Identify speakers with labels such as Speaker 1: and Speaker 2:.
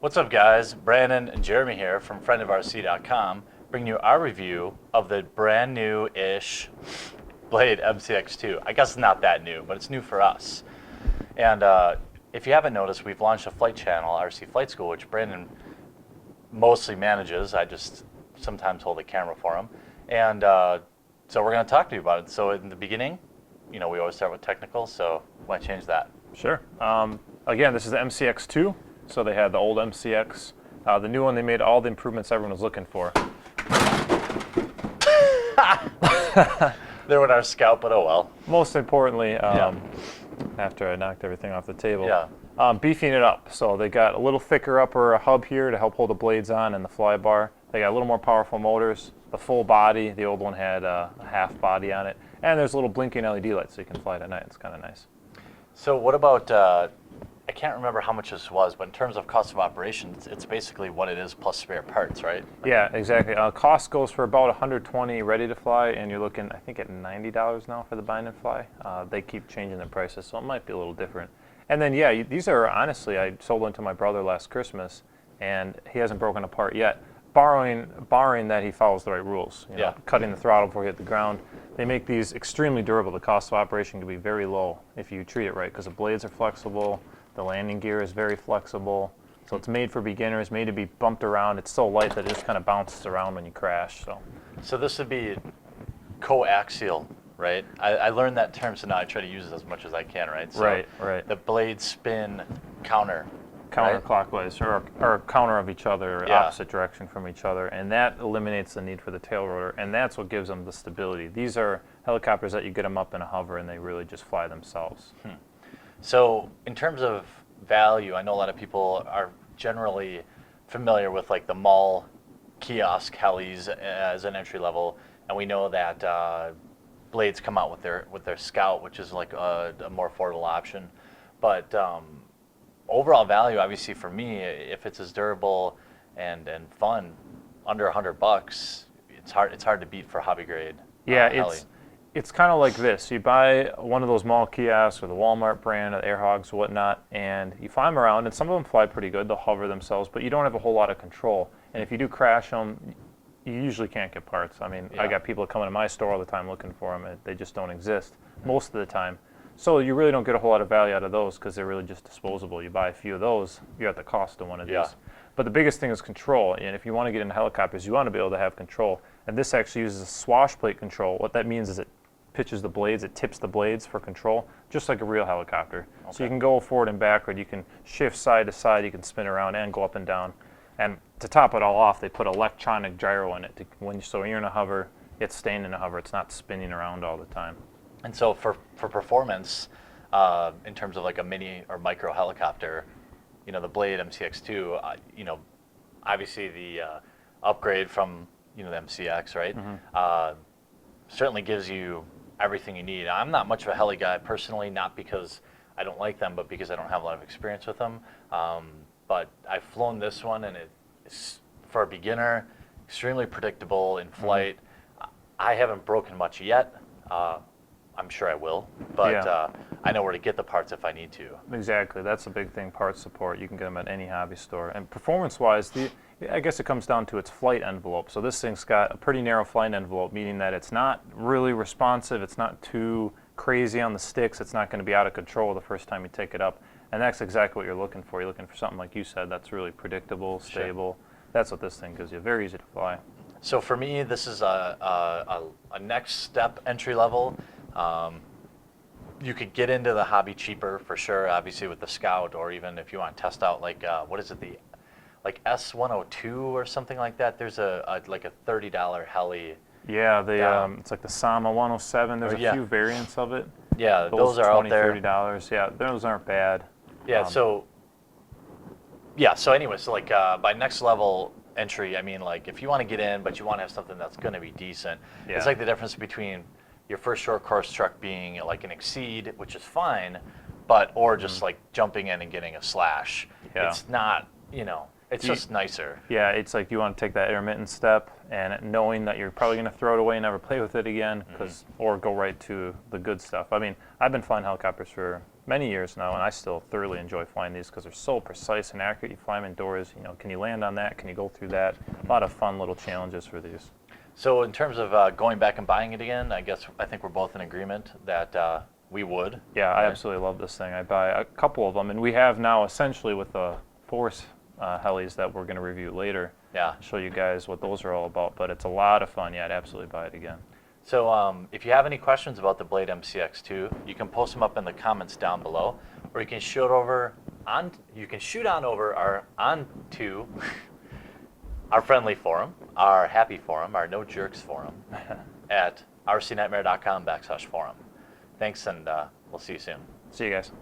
Speaker 1: What's up, guys? Brandon and Jeremy here from friendofrc.com, bringing you our review of the brand new-ish Blade MCX2. I guess it's not that new, but it's new for us. And if you haven't noticed, we've launched a flight channel, RC Flight School, which Brandon mostly manages. I just sometimes hold the camera for him. And so we're going to talk to you about it. So in the beginning, we always start with technical, so why change that?
Speaker 2: Sure. Again, this is the MCX2. So they had the old MCX. The new one, they made all the improvements everyone was looking for.
Speaker 1: There went our scout, but oh well.
Speaker 2: Most importantly, after I knocked everything off the table, beefing it up. So they got a little thicker upper hub here to help hold the blades on and the fly bar. They got a little more powerful motors, the full body. The old one had a half body on it. And there's a little blinking LED light so you can fly it at night. It's kind of nice.
Speaker 1: So what about, I can't remember how much this was, but in terms of cost of operations, it's basically what it is plus spare parts, right?
Speaker 2: Yeah, exactly. Cost goes for about $120 ready to fly, and you're looking, I think, at $90 now for the bind and fly. They keep changing their prices, so it might be a little different. And then, yeah, these are, honestly, I sold one to my brother last Christmas, and he hasn't broken apart yet, barring that he follows the right rules. Cutting the throttle before you hit the ground. They make these extremely durable. The cost of operation can be very low if you treat it right, because the blades are flexible. The landing gear is very flexible, so it's made for beginners, made to be bumped around. It's so light that it just kind of bounces around when you crash.
Speaker 1: So this would be co-axial, right? I learned that term, so now I try to use it as much as I can, right? So
Speaker 2: right.
Speaker 1: The blades spin
Speaker 2: counterclockwise, or counter of each other, opposite direction from each other, and that eliminates the need for the tail rotor, and that's what gives them the stability. These are helicopters that you get them up in a hover, and they really just fly themselves.
Speaker 1: So in terms of value, I know a lot of people are generally familiar with like the mall kiosk helis as an entry level, and we know that Blades come out with their Scout, which is like a more affordable option. But overall value, obviously for me, if it's as durable and fun, under $100, it's hard to beat for hobby grade. Heli.
Speaker 2: It's kind of like this. You buy one of those mall kiosks or the Walmart brand, or the Air Hogs, whatnot, and you fly them around, and some of them fly pretty good. They'll hover themselves, but you don't have a whole lot of control. And if you do crash them, you usually can't get parts. I mean, I got people coming to my store all the time looking for them, and they just don't exist most of the time. So you really don't get a whole lot of value out of those because they're really just disposable. You buy a few of those, you're at the cost of one of these. But the biggest thing is control, and if you want to get into helicopters, you want to be able to have control. And this actually uses a swash plate control. What that means is it pitches the blades, it tips the blades for control, just like a real helicopter. Okay. So you can go forward and backward, you can shift side to side, you can spin around and go up and down. And to top it all off, they put electronic gyro in it. So when you're in a hover, it's staying in a hover, it's not spinning around all the time.
Speaker 1: And so for performance, in terms of like a mini or micro helicopter, the Blade MCX2, obviously the upgrade from the MCX, right? Certainly gives you everything you need. I'm not much of a heli guy personally, not because I don't like them, but because I don't have a lot of experience with them. But I've flown this one, and it's, for a beginner, extremely predictable in flight. I haven't broken much yet. I'm sure I will, but I know where to get the parts if I need to.
Speaker 2: Exactly, that's a big thing, parts support. You can get them at any hobby store. And performance-wise, I guess it comes down to its flight envelope. So this thing's got a pretty narrow flight envelope, meaning that it's not really responsive, it's not too crazy on the sticks, it's not going to be out of control the first time you take it up. And that's exactly what you're looking for. You're looking for something, like you said, that's really predictable, stable. Sure. That's what this thing gives you, very easy to fly.
Speaker 1: So for me, this is a next step entry level. You could get into the hobby cheaper for sure, obviously with the Scout, or even if you want to test out like, what is it, like S102 or something like that. There's like a $30 heli.
Speaker 2: Yeah, it's like the Sama 107. There's a few variants of it.
Speaker 1: Yeah, those are out there.
Speaker 2: $20, $30. Yeah, those aren't bad.
Speaker 1: Yeah, so anyway, so like by next level entry, I mean, like if you want to get in, but you want to have something that's going to be decent, it's like the difference between your first short course truck being like an Exceed, which is fine, or just like jumping in and getting a Slash. It's not, It's just nicer.
Speaker 2: Yeah, it's like you want to take that intermittent step and knowing that you're probably going to throw it away and never play with it again, or go right to the good stuff. I mean, I've been flying helicopters for many years now, and I still thoroughly enjoy flying these because they're so precise and accurate. You fly them indoors, can you land on that? Can you go through that? A lot of fun little challenges for these.
Speaker 1: So in terms of going back and buying it again, I think we're both in agreement that we would.
Speaker 2: Yeah, I absolutely love this thing. I buy a couple of them, and we have now essentially with the Force helis that we're going to review later.
Speaker 1: Yeah.
Speaker 2: Show you guys what those are all about, but it's a lot of fun. Yeah, I'd absolutely buy it again.
Speaker 1: So if you have any questions about the Blade MCX2, you can post them up in the comments down below, or you can shoot on over onto our friendly forum, our happy forum, our no jerks forum at rcnightmare.com/forum. Thanks, and we'll see you soon.
Speaker 2: See you guys.